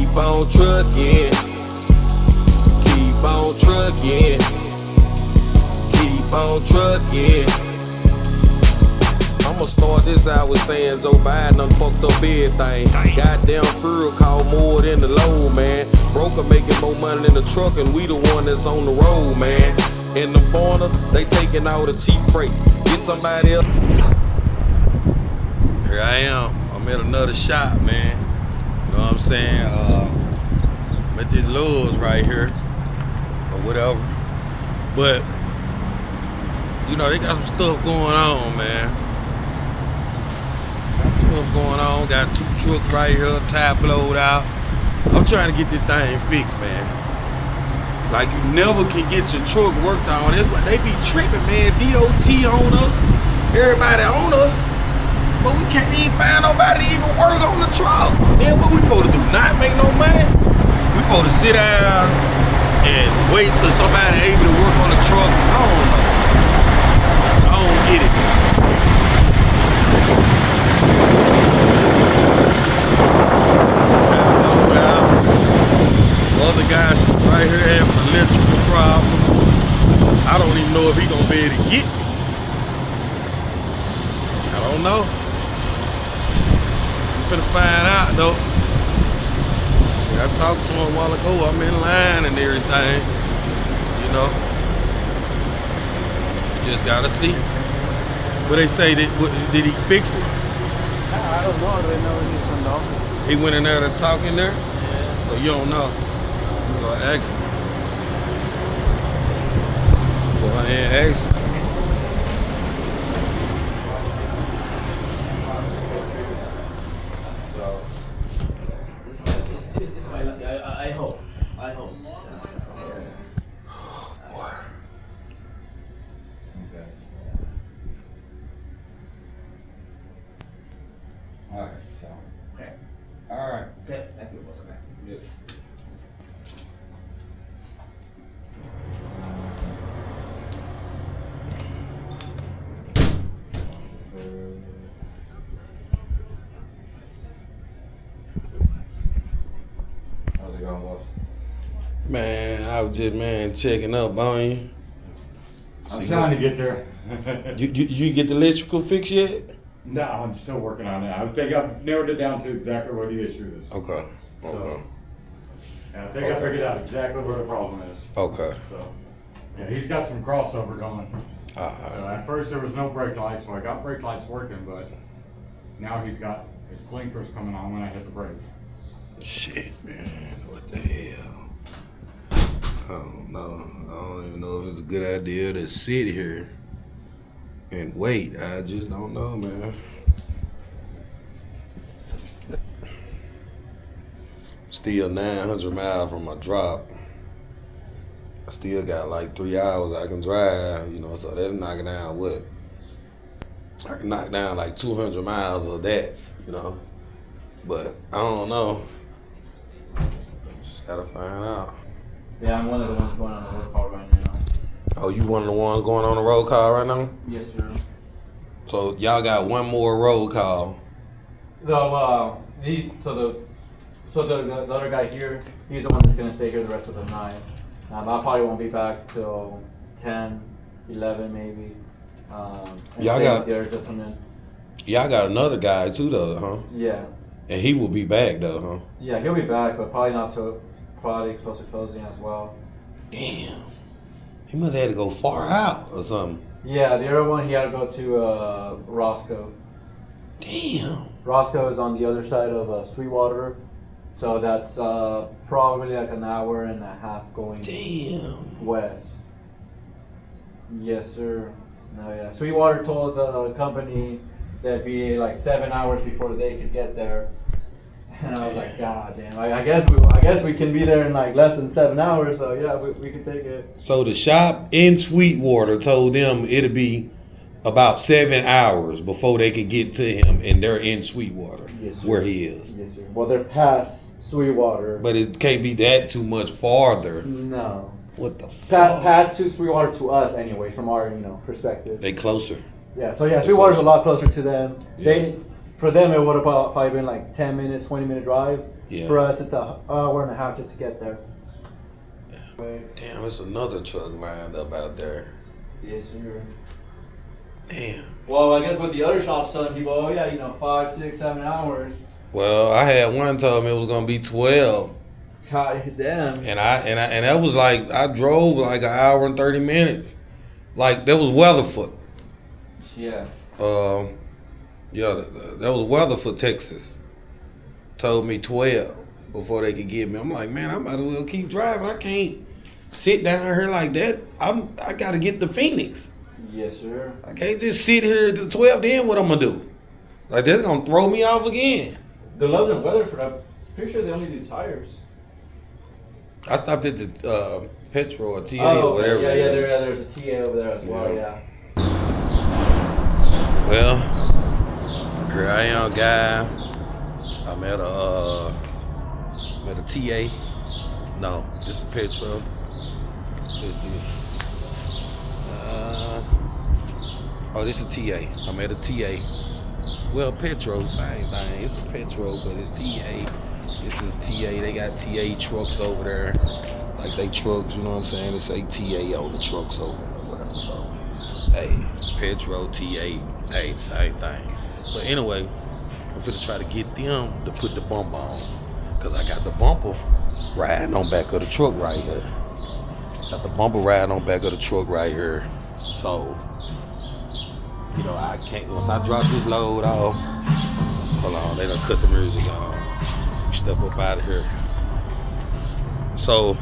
Keep on trucking. Keep on trucking. Keep on trucking. I'ma start this out with saying Joe Biden done fucked up everything. Goddamn fuel cost more than the load, man. Broker making more money than the truck, and we the one that's on the road, man. And the foreigners, they taking all the cheap freight. Get somebody else. Here I am. I'm at another shop, man. You know what I'm saying? I'm at this Lowe's right here, or whatever. But you know, they got some stuff going on, man. What's going on? Got 2 trucks right here, tire blowed out. I'm trying to get this thing fixed, man. Like, you never can get your truck worked on. That's why they be tripping, man. DOT on us, everybody on us, but we can't even find nobody to even work on the truck. Then what we supposed to do? Not make no money? We supposed to sit down and wait till somebody able to work on the truck? I don't know. I don't get it. Other guys right here having an electrical problem. I don't even know if he gonna be able to get me. I don't know. We finna find out though. Yeah, I talked to him a while ago. I'm in line and everything. You know. You just gotta see. What they say, did he fix it? I don't know. I don't know when he turned off. He went in there to talk in there? Yeah. So you don't know? You go ask him. Go ahead and ask him. I hope. Boy. Okay. All right, so. Okay. All right. Okay. Thank you, boss. Okay. Good. How's it going, boss? Man, I was just, checking up on you. I'm trying to get there. You get the electrical fix yet? No, I'm still working on it. I think I've narrowed it down to exactly what the issue is. Okay. So, and I think I figured out exactly where the problem is. Okay. So, yeah, he's got some crossover going. So Alright. at first there was no brake lights, so I got brake lights working, but now he's got his blinkers coming on when I hit the brakes. Shit, man. What the hell? I don't know. I don't even know if it's a good idea to sit here and wait. I just don't know, man. Still 900 miles from my drop. I still got like 3 hours I can drive, you know, so that's knocking down what? I can knock down like 200 miles of that, you know. But I don't know. Just gotta find out. Yeah, I'm one of the ones going on the road call right now. Oh, you one of the ones going on the road call right now? Yes, sir. So y'all got one more road call. The other guy here, he's the one that's gonna stay here the rest of the night. I probably won't be back till 10, 11 maybe. Y'all got the other gentleman. Y'all got another guy too though, huh? Yeah. And he will be back though, huh? Yeah, he'll be back, but probably not till close to closing as well. Damn. He must have had to go far out or something. Yeah, the other one he had to go to Roscoe. Damn. Roscoe is on the other side of Sweetwater, so that's probably like an hour and a half going west. Yes, sir. No, yeah. Sweetwater told the company that'd be like 7 hours before they could get there, and I was like, God damn! I guess we can be there in like less than 7 hours. So yeah, we can take it. So the shop in Sweetwater told them it'll be about 7 hours before they could get to him, and they're in Sweetwater, yes, sir. Where he is. Yes, sir. Well, they're past Sweetwater. But it can't be that too much farther. No. What the fuck? Past to Sweetwater to us, anyways, from our perspective. They closer. Yeah. So yeah, Sweetwater's a lot closer to them. Yeah. for them it would have probably been like 10 minutes, 20-minute drive. Yeah. For us, it's an hour and a half just to get there. Damn, it's another truck lined up out there. Yes, sir. Damn. Well, I guess with the other shops telling people, oh yeah, 5, 6, 7 hours. Well, I had one told me it was gonna be 12. God damn. And that was like, I drove like an hour and 30 minutes. Like, that was Weatherford. Yeah. Yeah, that was Weatherford, Texas. Told me 12 before they could get me. I'm like, man, I might as well keep driving. I can't sit down here like that. I gotta get to Phoenix. Yes, sir. I can't just sit here at the 12, then what I'm gonna do? Like, that's gonna throw me off again. The Loves and Weatherford, I'm pretty sure they only do tires. I stopped at the Petro or TA Oh, or whatever. yeah, there's a TA over there as well, yeah. Well, here I am, guy. I'm at a TA. No, this is Petro. This. This is TA. I'm at a TA. Well, Petro, same thing. It's a Petro, but it's TA. This is TA. They got TA trucks over there. Like they trucks, you know what I'm saying? It say TA on the trucks over there, whatever. So, hey, Petro, TA, hey, same thing. But anyway, I'm finna try to get them to put the bumper on. Cause I got the bumper riding on back of the truck right here. Got the bumper riding on back of the truck right here. So, I can't, once I drop this load off, hold on, they done cut the music on. You step up out of here. So,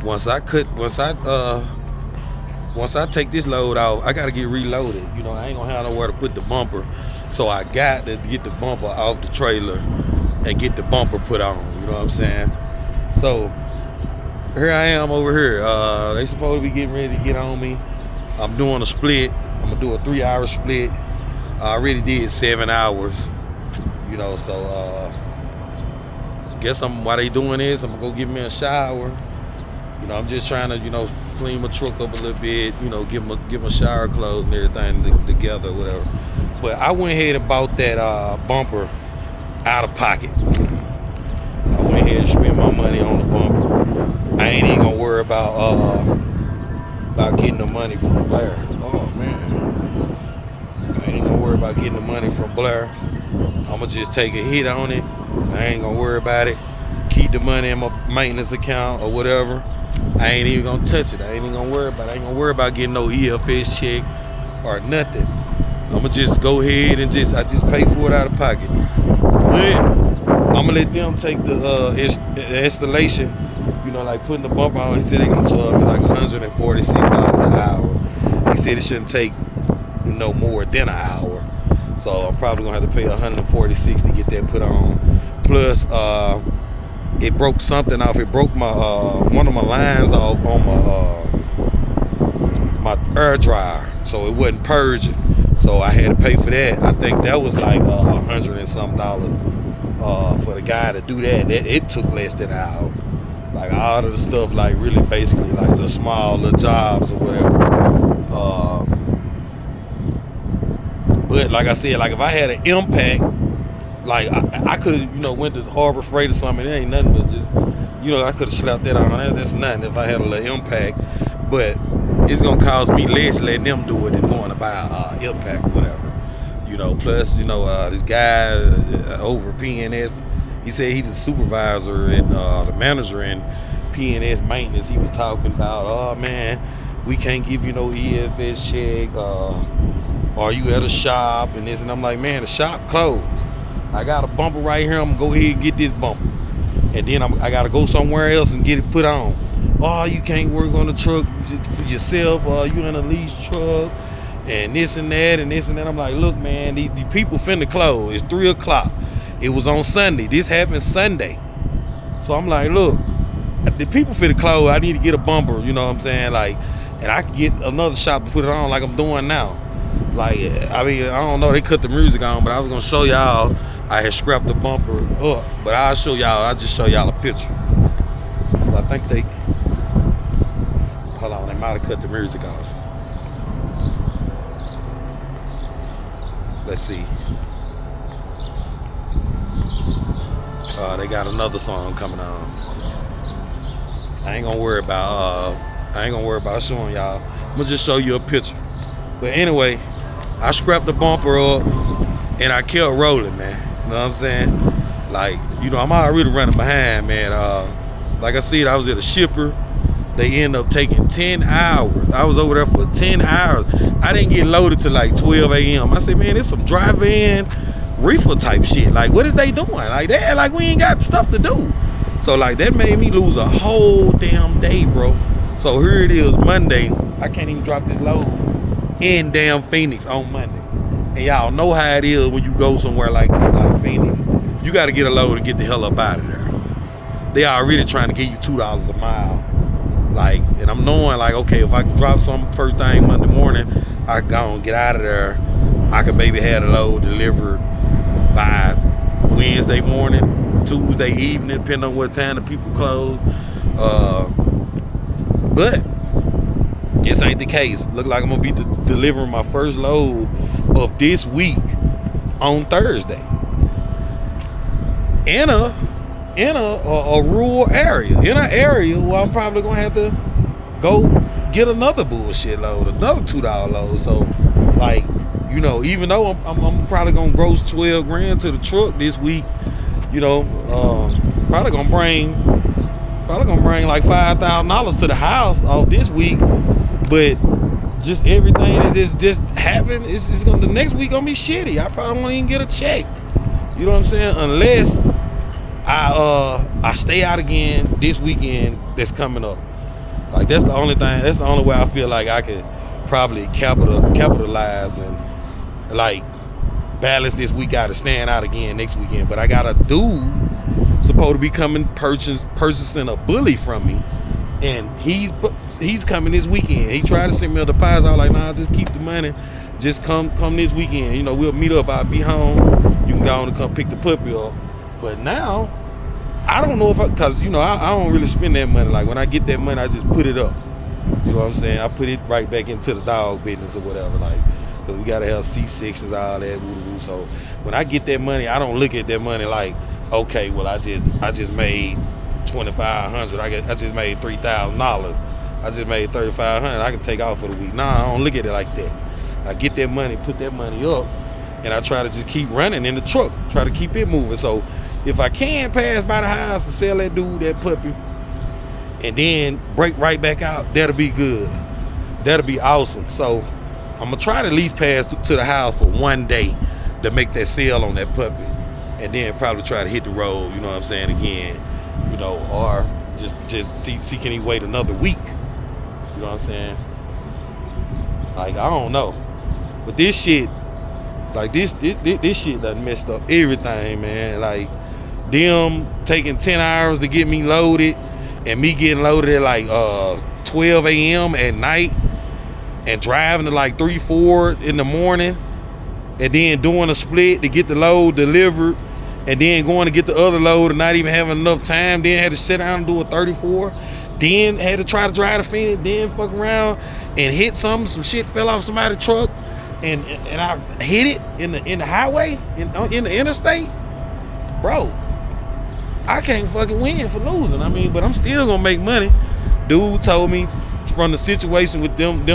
once I take this load off, I gotta get reloaded. I ain't gonna have nowhere to put the bumper. So I got to get the bumper off the trailer and get the bumper put on, you know what I'm saying? So, here I am over here. They supposed to be getting ready to get on me. I'm doing a split. I'm gonna do a 3-hour split. I already did 7 hours, so guess while they doing this, I'm gonna go get me a shower. I'm just trying to, clean my truck up a little bit, get my shower clothes and everything together, whatever. But I went ahead and bought that bumper out of pocket. I went ahead and spent my money on the bumper. I ain't even gonna worry about getting the money from Blair. Oh man. I ain't gonna worry about getting the money from Blair. I'ma just take a hit on it. I ain't gonna worry about it. Keep the money in my maintenance account or whatever. I ain't even gonna touch it. I ain't even gonna worry about it. I ain't gonna worry about getting no EFS check or nothing. I'ma just go ahead and I just pay for it out of pocket. But I'ma let them take the installation. Like putting the bumper on. He said they gonna charge me like $146 an hour. He said it shouldn't take no more than an hour. So I'm probably gonna have to pay $146 to get that put on. Plus, it broke something off. It broke my one of my lines off on my air dryer, so it wasn't purging. So I had to pay for that. I think that was like $100 and some dollars for the guy to do that. It took less than an hour. Like all of the stuff, like really basically like little small little jobs or whatever. But like I said, like if I had an impact, like I could have, went to Harbor Freight or something. It ain't nothing but just, I could have slapped that on. That's nothing if I had a little impact. But it's gonna cost me less letting them do it than going to buy an impact or whatever. Plus, this guy over PNS, he said he's the supervisor and the manager in PNS maintenance. He was talking about, oh man, we can't give you no EFS check. Are you at a shop and this? And I'm like, man, the shop closed. I got a bumper right here. I'm gonna go ahead and get this bumper, and then I gotta go somewhere else and get it put on. Oh, you can't work on the truck for yourself. You in a lease truck, and this and that and this and that. I'm like, look, man, these people finna close. It's 3 o'clock. It was on Sunday. This happened Sunday. So I'm like, look, the people finna close. I need to get a bumper. You know what I'm saying? Like, and I can get another shop to put it on like I'm doing now. Like, I mean, I don't know, they cut the music on, but I was gonna show y'all. I had scrapped the bumper up, but I'll show y'all. I'll just show y'all a picture. I think they, hold on, they might have cut the music off. Let's see. They got another song coming on. I ain't gonna worry about showing y'all. I'm gonna just show you a picture. But anyway, I scrapped the bumper up and I kept rolling, man. You know what I'm saying? Like, you know, I'm already running behind, man. Like I said, I was at a shipper. They ended up taking 10 hours. I was over there for 10 hours. I didn't get loaded till like 12 a.m. I said, man, it's some drive-in reefer type shit. Like, what is they doing? Like, they act like we ain't got stuff to do. So, like, that made me lose a whole damn day, bro. So, here it is, Monday. I can't even drop this load in damn Phoenix on Monday. And y'all know how it is when you go somewhere like this, like Phoenix. You got to get a load and get the hell up out of there. They already trying to give you $2 a mile. Like, and I'm knowing, like, okay, if I can drop something first thing Monday morning, I can go and get out of there. I could maybe have the load delivered by Wednesday morning, Tuesday evening, depending on what time the people close. But this ain't the case. Look like I'm gonna be delivering my first load of this week on Thursday in a rural area, in an area where I'm probably gonna have to go get another bullshit load, another $2 load. So, like, you know, even though I'm probably gonna gross 12 grand to the truck this week, you know, probably gonna bring like $5,000 to the house off this week. But just everything that just happened, it's gonna, the next week gonna be shitty. I probably won't even get a check. You know what I'm saying? Unless I stay out again this weekend that's coming up. Like, that's the only thing, that's the only way I feel like I could probably capitalize and, like, balance this week out and stand out again next weekend. But I got a dude supposed to be coming purchasing a bully from me, and he's coming this weekend. He tried to send me a deposit. I was like, nah, just keep the money. Just come this weekend. You know, we'll meet up. I'll be home. You can go on and come pick the puppy up. But now, I don't know if because, you know, I don't really spend that money. Like, when I get that money, I just put it up. You know what I'm saying? I put it right back into the dog business or whatever. Like, because we got to have C-sections, all that, woo-woo. So, when I get that money, I don't look at that money like, okay, well, I just made $2,500. I just made $3,000. I just made $3,500. I can take off for the week. Nah, I don't look at it like that. I get that money, put that money up, and I try to just keep running in the truck, try to keep it moving. So if I can pass by the house and sell that dude that puppy and then break right back out, that'll be good. That'll be awesome. So I'm gonna try to at least pass to the house for one day to make that sale on that puppy, and then probably try to hit the road, you know what I'm saying, again, you know, or just see can he wait another week, you know what I'm saying? Like, I don't know, but this shit, like, this shit done messed up everything, man. Like, them taking 10 hours to get me loaded, and me getting loaded at like 12 a.m. at night, and driving to like 3-4 in the morning, and then doing a split to get the load delivered, and then going to get the other load and not even having enough time, then had to sit down and do a 34, then had to try to drive the Phoenix, then fuck around and hit some shit fell off somebody's truck, and I hit it in the highway, in the interstate. Bro, I can't fucking win for losing. I mean, but I'm still gonna make money. Dude told me from the situation with them,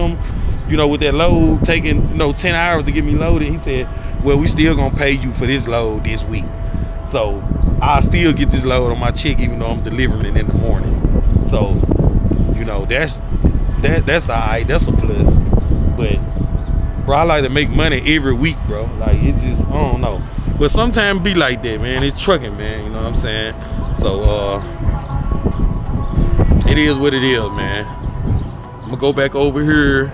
you know, with that load taking, you know, 10 hours to get me loaded, he said, well, we still gonna pay you for this load this week. So I'll still get this load on my check even though I'm delivering it in the morning. So, you know, that's all right, that's a plus. But bro, I like to make money every week, bro. Like, it's just, I don't know. But sometimes be like that, man. It's trucking, man. You know what I'm saying? So, it is what it is, man. I'm gonna go back over here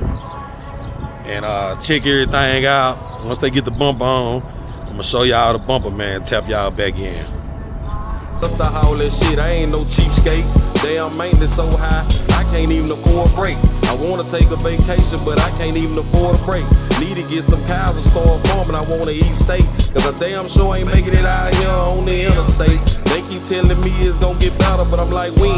and check everything out. Once they get the bumper on, I'm gonna show y'all the bumper, man. Tap y'all back in. What's the haul that shit? I ain't no cheapskate. Damn maintenance so high, I can't even afford breaks. I wanna take a vacation, but I can't even afford a break. Need to get some cows and start farming. I wanna eat steak, cause I damn sure ain't making it out here on the interstate. They keep telling me it's gonna get better, but I'm like, when?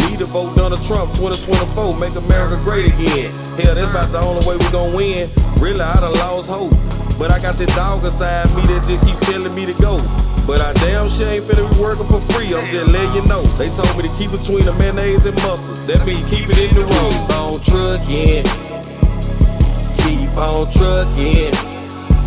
Need to vote Donald Trump 2024, make America great again. Hell, that's about the only way we gonna win. Really, I done lost hope. But I got that dog inside me that just keep telling me to go. But I damn sure ain't finna be working for free, I'm just letting you know. They told me to keep between the mayonnaise and mustard. That means keep it in the road. Keep on trucking. Keep on trucking.